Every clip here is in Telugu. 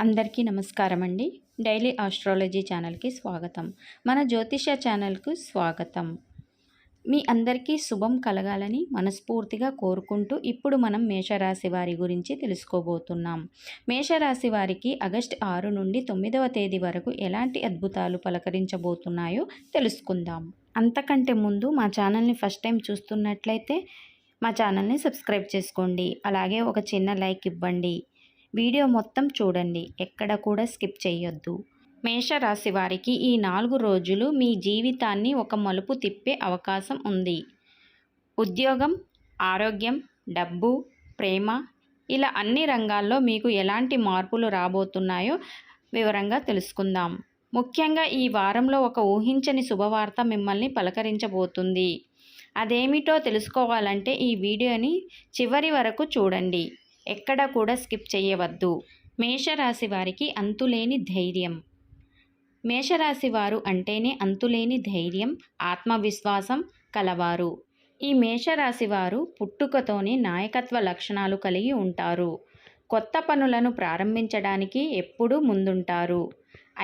అందరికీ నమస్కారం అండి. డైలీ ఆస్ట్రాలజీ ఛానల్కి స్వాగతం. మన జ్యోతిష ఛానల్కు స్వాగతం. మీ అందరికీ శుభం కలగాలని మనస్ఫూర్తిగా కోరుకుంటూ ఇప్పుడు మనం మేషరాశి వారి గురించి తెలుసుకోబోతున్నాం. మేషరాశి వారికి ఆగస్టు 6 నుండి 9వ తేదీ వరకు ఎలాంటి అద్భుతాలు పలకరించబోతున్నాయో తెలుసుకుందాం. అంతకంటే ముందు మా ఛానల్ని ఫస్ట్ టైం చూస్తున్నట్లయితే మా ఛానల్ని సబ్స్క్రైబ్ చేసుకోండి. అలాగే ఒక చిన్న లైక్ ఇవ్వండి. వీడియో మొత్తం చూడండి, ఎక్కడ కూడా స్కిప్ చేయొద్దు. మేషరాశి వారికి ఈ 4 రోజులు మీ జీవితాన్ని ఒక మలుపు తిప్పే అవకాశం ఉంది. ఉద్యోగం, ఆరోగ్యం, డబ్బు, ప్రేమ ఇలా అన్ని రంగాల్లో మీకు ఎలాంటి మార్పులు రాబోతున్నాయో వివరంగా తెలుసుకుందాం. ముఖ్యంగా ఈ వారంలో ఒక ఊహించని శుభవార్త మిమ్మల్ని పలకరించబోతుంది. అదేమిటో తెలుసుకోవాలంటే ఈ వీడియోని చివరి వరకు చూడండి. ఎక్కడ కూడా స్కిప్ చేయవద్దు. మేషరాశి వారికి అంతులేని ధైర్యం. మేషరాశి వారు అంటేనే అంతులేని ధైర్యం, ఆత్మవిశ్వాసం కలవారు. ఈ మేషరాశి వారు పుట్టుకతోనే నాయకత్వ లక్షణాలు కలిగి ఉంటారు. కొత్త పనులను ప్రారంభించడానికి ఎప్పుడూ ముందుంటారు.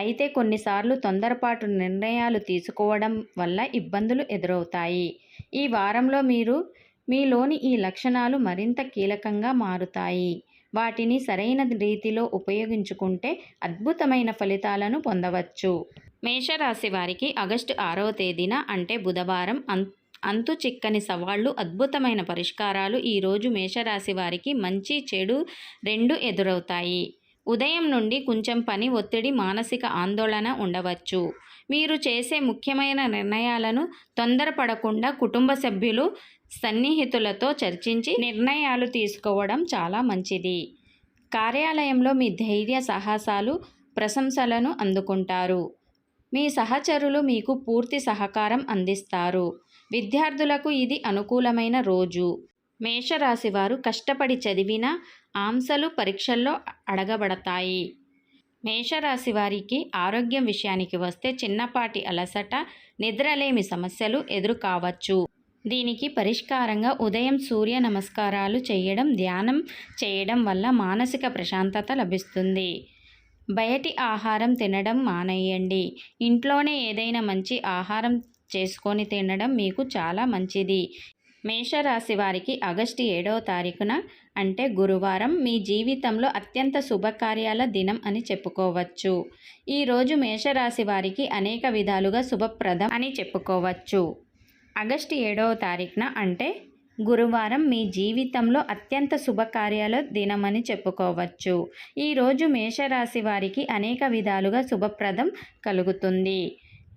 అయితే కొన్నిసార్లు తొందరపాటు నిర్ణయాలు తీసుకోవడం వల్ల ఇబ్బందులు ఎదురవుతాయి. ఈ వారంలో మీలోని ఈ లక్షణాలు మరింత కీలకంగా మారుతాయి. వాటిని సరైన రీతిలో ఉపయోగించుకుంటే అద్భుతమైన ఫలితాలను పొందవచ్చు. మేషరాశి వారికి ఆగస్టు 6వ తేదీన అంటే బుధవారం అంతు చిక్కని సవాళ్లు, అద్భుతమైన పరిష్కారాలు ఈరోజు మేషరాశి వారికి మంచి చెడు రెండు ఎదురవుతాయి. ఉదయం నుండి కొంచెం పని ఒత్తిడి, మానసిక ఆందోళన ఉండవచ్చు. మీరు చేసే ముఖ్యమైన నిర్ణయాలను తొందరపడకుండా కుటుంబ సభ్యులు, సన్నిహితులతో చర్చించి నిర్ణయాలు తీసుకోవడం చాలా మంచిది. కార్యాలయంలో మీ ధైర్య సాహసాలు ప్రశంసలను అందుకుంటారు. మీ సహచరులు మీకు పూర్తి సహకారం అందిస్తారు. విద్యార్థులకు ఇది అనుకూలమైన రోజు. మేషరాశి వారు కష్టపడి చదివిన ఆంశాలు పరీక్షల్లో అడగబడతాయి. మేషరాశి వారికి ఆరోగ్యం విషయానికి వస్తే చిన్నపాటి అలసట, నిద్రలేమి సమస్యలు ఎదురు కావచ్చు. దీనికి పరిష్కారంగా ఉదయం సూర్య నమస్కారాలు చేయడం, ధ్యానం చేయడం వల్ల మానసిక ప్రశాంతత లభిస్తుంది. బయటి ఆహారం తినడం మానేయండి. ఇంట్లోనే ఏదైనా మంచి ఆహారం చేసుకొని తినడం మీకు చాలా మంచిది. మేషరాశి వారికి ఆగస్టు 7వ తారీఖున అంటే గురువారం మీ జీవితంలో అత్యంత శుభకార్యాల దినం అని చెప్పుకోవచ్చు. ఈరోజు మేషరాశి వారికి అనేక విధాలుగా శుభప్రదం అని చెప్పుకోవచ్చు. ఆగస్టు 7వ తారీఖున అంటే గురువారం మీ జీవితంలో అత్యంత శుభకార్యాల దినమని చెప్పుకోవచ్చు. ఈరోజు మేషరాశి వారికి అనేక విధాలుగా శుభప్రదం కలుగుతుంది.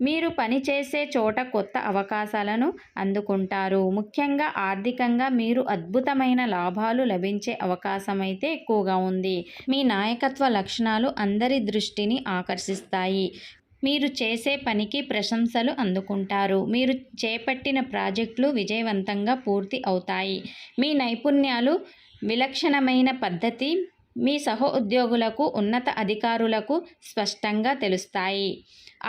మీరు పనిచేసే చోట కొత్త అవకాశాలను అందుకుంటారు. ముఖ్యంగా ఆర్థికంగా మీరు అద్భుతమైన లాభాలు లభించే అవకాశం అయితే ఎక్కువగా ఉంది. మీ నాయకత్వ లక్షణాలు అందరి దృష్టిని ఆకర్షిస్తాయి. మీరు చేసే పనికి ప్రశంసలు అందుకుంటారు. మీరు చేపట్టిన ప్రాజెక్టులు విజయవంతంగా పూర్తి అవుతాయి. మీ నైపుణ్యాలు, విలక్షణమైన పద్ధతి మీ సహోద్యోగులకు, ఉన్నత అధికారులకు స్పష్టంగా తెలుస్తాయి.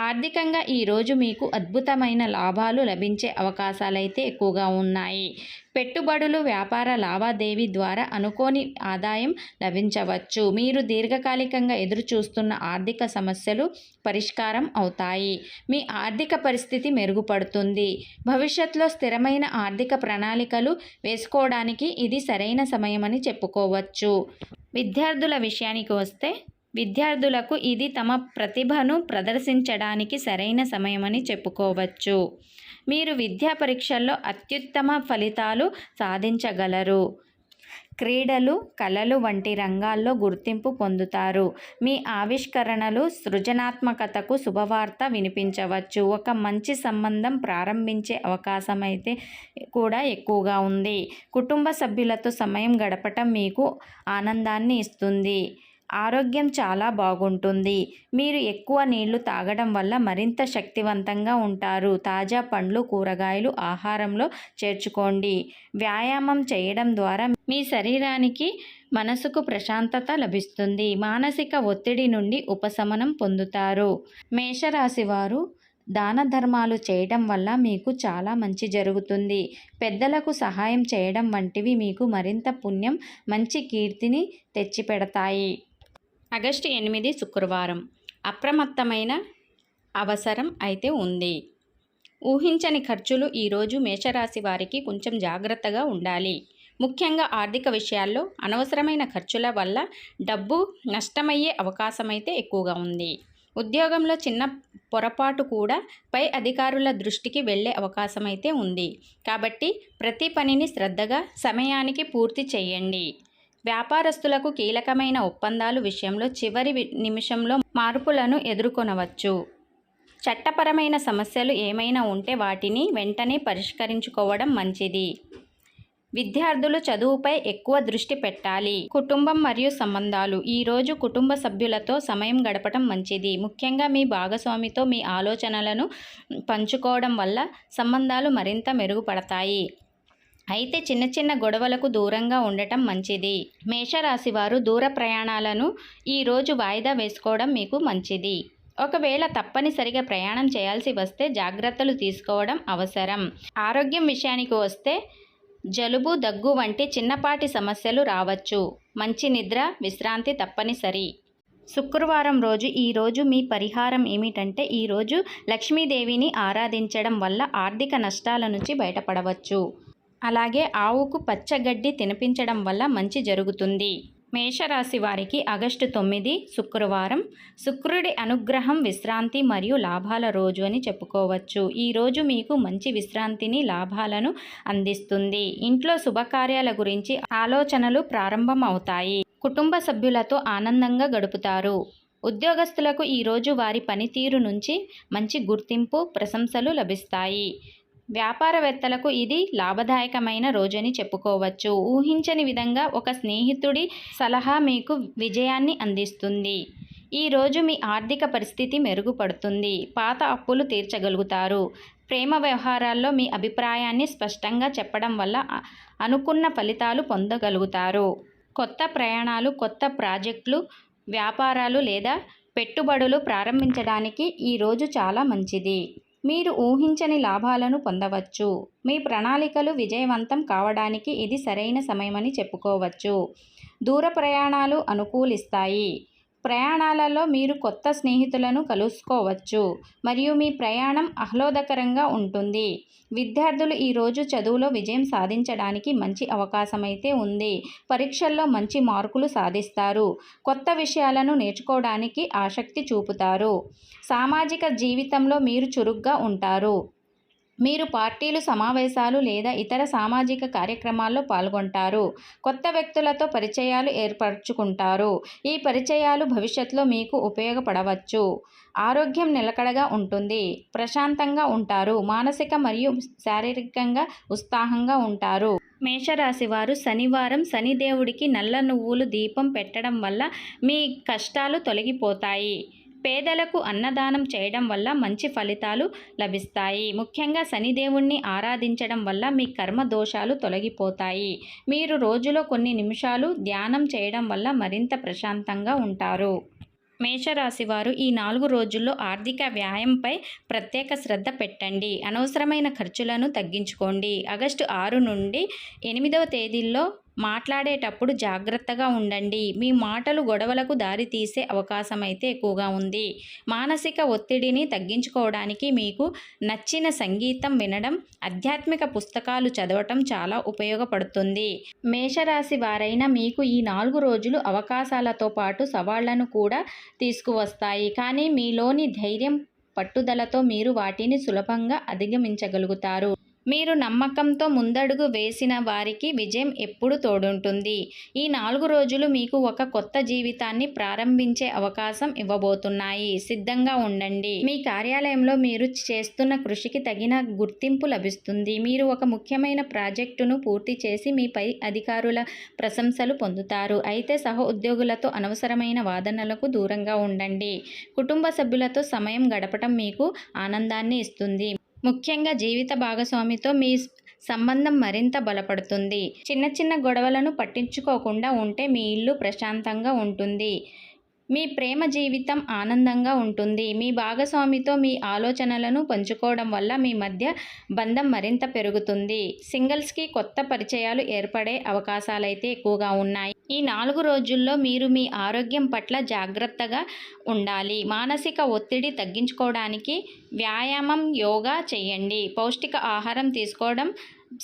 ఆర్థికంగా ఈరోజు మీకు అద్భుతమైన లాభాలు లభించే అవకాశాలైతే ఎక్కువగా ఉన్నాయి. పెట్టుబడులు, వ్యాపార లావాదేవీ ద్వారా అనుకోని ఆదాయం లభించవచ్చు. మీరు దీర్ఘకాలికంగా ఎదురుచూస్తున్న ఆర్థిక సమస్యలు పరిష్కారం అవుతాయి. మీ ఆర్థిక పరిస్థితి మెరుగుపడుతుంది. భవిష్యత్తులో స్థిరమైన ఆర్థిక ప్రణాళికలు వేసుకోవడానికి ఇది సరైన సమయమని చెప్పుకోవచ్చు. విద్యార్థుల విషయానికి వస్తే విద్యార్థులకు ఇది తమ ప్రతిభను ప్రదర్శించడానికి సరైన సమయమని చెప్పుకోవచ్చు. మీరు విద్యా పరీక్షల్లో అత్యుత్తమ ఫలితాలు సాధించగలరు. క్రీడలు, కళలు వంటి రంగాల్లో గుర్తింపు పొందుతారు. మీ ఆవిష్కరణలు, సృజనాత్మకతకు శుభవార్త వినిపించవచ్చు. ఒక మంచి సంబంధం ప్రారంభించే అవకాశం అయితే కూడా ఎక్కువగా ఉంది. కుటుంబ సభ్యులతో సమయం గడపటం మీకు ఆనందాన్ని ఇస్తుంది. ఆరోగ్యం చాలా బాగుంటుంది. మీరు ఎక్కువ నీళ్లు తాగడం వల్ల మరింత శక్తివంతంగా ఉంటారు. తాజా పండ్లు, కూరగాయలు ఆహారంలో చేర్చుకోండి. వ్యాయామం చేయడం ద్వారా మీ శరీరానికి, మనసుకు ప్రశాంతత లభిస్తుంది. మానసిక ఒత్తిడి నుండి ఉపశమనం పొందుతారు. మేషరాశి వారు దాన ధర్మాలు చేయడం వల్ల మీకు చాలా మంచి జరుగుతుంది. పెద్దలకు సహాయం చేయడం వంటివి మీకు మరింత పుణ్యం, మంచి కీర్తిని తెచ్చిపెడతాయి. ఆగస్టు 8 శుక్రవారం. అప్రమత్తమైన అవసరం అయితే ఉంది. ఊహించని ఖర్చులు ఈరోజు మేషరాశి వారికి కొంచెం జాగ్రత్తగా ఉండాలి. ముఖ్యంగా ఆర్థిక విషయాల్లో అనవసరమైన ఖర్చుల వల్ల డబ్బు నష్టమయ్యే అవకాశమైతే ఎక్కువగా ఉంది. ఉద్యోగంలో చిన్న పొరపాటు కూడా పై అధికారుల దృష్టికి వెళ్ళే అవకాశం అయితే ఉంది. కాబట్టి ప్రతి పనిని శ్రద్ధగా సమయానికి పూర్తి చేయండి. వ్యాపారస్తులకు కీలకమైన ఒప్పందాలు విషయంలో చివరి నిమిషంలో మార్పులను ఎదుర్కొనవచ్చు. చట్టపరమైన సమస్యలు ఏమైనా ఉంటే వాటిని వెంటనే పరిష్కరించుకోవడం మంచిది. విద్యార్థులు చదువుపై ఎక్కువ దృష్టి పెట్టాలి. కుటుంబం మరియు సంబంధాలు. ఈరోజు కుటుంబ సభ్యులతో సమయం గడపడం మంచిది. ముఖ్యంగా మీ భాగస్వామితో మీ ఆలోచనలను పంచుకోవడం వల్ల సంబంధాలు మరింత మెరుగుపడతాయి. అయితే చిన్న చిన్న గొడవలకు దూరంగా ఉండటం మంచిది. మేషరాశి వారు దూర ప్రయాణాలను ఈరోజు వాయిదా వేసుకోవడం మీకు మంచిది. ఒకవేళ తప్పనిసరిగా ప్రయాణం చేయాల్సి వస్తే జాగ్రత్తలు తీసుకోవడం అవసరం. ఆరోగ్యం విషయానికి వస్తే జలుబు, దగ్గు వంటి చిన్నపాటి సమస్యలు రావచ్చు. మంచి నిద్ర, విశ్రాంతి తప్పనిసరి. శుక్రవారం రోజు ఈరోజు మీ పరిహారం ఏమిటంటే ఈరోజు లక్ష్మీదేవిని ఆరాధించడం వల్ల ఆర్థిక నష్టాల నుంచి బయటపడవచ్చు. అలాగే ఆవుకు పచ్చగడ్డి తినిపించడం వల్ల మంచి జరుగుతుంది. మేషరాశి వారికి ఆగస్టు 9 శుక్రవారం. శుక్రుడి అనుగ్రహం, విశ్రాంతి మరియు లాభాల రోజు అని చెప్పుకోవచ్చు. ఈరోజు మీకు మంచి విశ్రాంతిని, లాభాలను అందిస్తుంది. ఇంట్లో శుభకార్యాల గురించి ఆలోచనలు ప్రారంభం అవుతాయి. కుటుంబ సభ్యులతో ఆనందంగా గడుపుతారు. ఉద్యోగస్తులకు ఈరోజు వారి పనితీరు నుంచి మంచి గుర్తింపు, ప్రశంసలు లభిస్తాయి. వ్యాపారవేత్తలకు ఇది లాభదాయకమైన రోజని చెప్పుకోవచ్చు. ఊహించని విధంగా ఒక స్నేహితుడి సలహా మీకు విజయాన్ని అందిస్తుంది. ఈరోజు మీ ఆర్థిక పరిస్థితి మెరుగుపడుతుంది. పాత అప్పులు తీర్చగలుగుతారు. ప్రేమ వ్యవహారాల్లో మీ అభిప్రాయాన్ని స్పష్టంగా చెప్పడం వల్ల అనుకున్న ఫలితాలు పొందగలుగుతారు. కొత్త ప్రయాణాలు, కొత్త ప్రాజెక్టులు, వ్యాపారాలు లేదా పెట్టుబడులు ప్రారంభించడానికి ఈరోజు చాలా మంచిది. మీరు ఊహించని లాభాలను పొందవచ్చు. మీ ప్రణాళికలు విజయవంతం కావడానికి ఇది సరైన సమయమని చెప్పుకోవచ్చు. దూర ప్రయాణాలు అనుకూలిస్తాయి. ప్రయాణాలలో మీరు కొత్త స్నేహితులను కలుసుకోవచ్చు మరియు మీ ప్రయాణం ఆహ్లాదకరంగా ఉంటుంది. విద్యార్థులు ఈరోజు చదువులో విజయం సాధించడానికి మంచి అవకాశమైతే ఉంది. పరీక్షల్లో మంచి మార్కులు సాధిస్తారు. కొత్త విషయాలను నేర్చుకోవడానికి ఆసక్తి చూపుతారు. సామాజిక జీవితంలో మీరు చురుగ్గా ఉంటారు. మీరు పార్టీలు, సమావేశాలు లేదా ఇతర సామాజిక కార్యక్రమాల్లో పాల్గొంటారు. కొత్త వ్యక్తులతో పరిచయాలు ఏర్పరచుకుంటారు. ఈ పరిచయాలు భవిష్యత్తులో మీకు ఉపయోగపడవచ్చు. ఆరోగ్యం నిలకడగా ఉంటుంది. ప్రశాంతంగా ఉంటారు. మానసిక మరియు శారీరకంగా ఉత్సాహంగా ఉంటారు. మేషరాశి వారు శనివారం శనిదేవుడికి నల్ల నువ్వులు దీపం పెట్టడం వల్ల మీ కష్టాలు తొలగిపోతాయి. పేదలకు అన్నదానం చేయడం వల్ల మంచి ఫలితాలు లభిస్తాయి. ముఖ్యంగా శనిదేవుణ్ణి ఆరాధించడం వల్ల మీ కర్మ దోషాలు తొలగిపోతాయి. మీరు రోజులో కొన్ని నిమిషాలు ధ్యానం చేయడం వల్ల మరింత ప్రశాంతంగా ఉంటారు. మేషరాశి వారు ఈ 4 రోజుల్లో ఆర్థిక వ్యయంపై ప్రత్యేక శ్రద్ధ పెట్టండి. అనవసరమైన ఖర్చులను తగ్గించుకోండి. ఆగస్టు 6 నుండి 8వ తేదీల్లో మాట్లాడేటప్పుడు జాగ్రత్తగా ఉండండి. మీ మాటలు గొడవలకు దారితీసే అవకాశం అయితే ఎక్కువగా ఉంది. మానసిక ఒత్తిడిని తగ్గించుకోవడానికి మీకు నచ్చిన సంగీతం వినడం, ఆధ్యాత్మిక పుస్తకాలు చదవటం చాలా ఉపయోగపడుతుంది. మేషరాశి వారైన మీకు ఈ 4 రోజులు అవకాశాలతో పాటు సవాళ్లను కూడా తీసుకువస్తాయి. కానీ మీలోని ధైర్యం, పట్టుదలతో మీరు వాటిని సులభంగా అధిగమించగలుగుతారు. మీరు నమ్మకంతో ముందడుగు వేసిన వారికి విజయం ఎప్పుడూ తోడుంటుంది. ఈ 4 రోజులు మీకు ఒక కొత్త జీవితాన్ని ప్రారంభించే అవకాశం ఇవ్వబోతున్నాయి. సిద్ధంగా ఉండండి. మీ కార్యాలయంలో మీరు చేస్తున్న కృషికి తగిన గుర్తింపు లభిస్తుంది. మీరు ఒక ముఖ్యమైన ప్రాజెక్టును పూర్తి చేసి మీ పై అధికారుల ప్రశంసలు పొందుతారు. అయితే సహ ఉద్యోగులతో అనవసరమైన వాదనలకు దూరంగా ఉండండి. కుటుంబ సభ్యులతో సమయం గడపటం మీకు ఆనందాన్ని ఇస్తుంది. ముఖ్యంగా జీవిత భాగస్వామితో మీ సంబంధం మరింత బలపడుతుంది. చిన్న చిన్న గొడవలను పట్టించుకోకుండా ఉంటే మీ ఇల్లు ప్రశాంతంగా ఉంటుంది. మీ ప్రేమ జీవితం ఆనందంగా ఉంటుంది. మీ భాగస్వామితో మీ ఆలోచనలను పంచుకోవడం వల్ల మీ మధ్య బంధం మరింత పెరుగుతుంది. సింగిల్స్‌కి కొత్త పరిచయాలు ఏర్పడే అవకాశాలైతే ఎక్కువగా ఉన్నాయి. ఈ 4 రోజుల్లో మీరు మీ ఆరోగ్యం పట్ల జాగ్రత్తగా ఉండాలి. మానసిక ఒత్తిడి తగ్గించుకోవడానికి వ్యాయామం, యోగా చేయండి. పౌష్టిక ఆహారం తీసుకోవడం,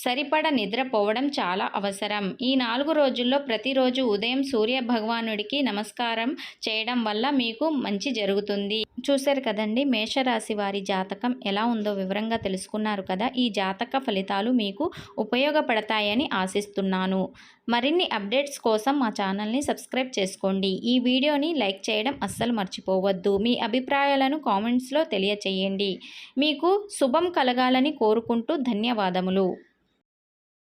సరిపడా నిద్రపోవడం చాలా అవసరం. ఈ 4 రోజుల్లో ప్రతిరోజు ఉదయం సూర్య భగవానుడికి నమస్కారం చేయడం వల్ల మీకు మంచి జరుగుతుంది. చూశారు కదండి, మేషరాశి వారి జాతకం ఎలా ఉందో వివరంగా తెలుసుకున్నారు కదా. ఈ జాతక ఫలితాలు మీకు ఉపయోగపడతాయని ఆశిస్తున్నాను. మరిన్ని అప్డేట్స్ కోసం మా ఛానల్ని సబ్స్క్రైబ్ చేసుకోండి. ఈ వీడియోని లైక్ చేయడం అస్సలు మర్చిపోవద్దు. మీ అభిప్రాయాలను కామెంట్స్లో తెలియచేయండి. మీకు శుభం కలగాలని కోరుకుంటూ ధన్యవాదములు.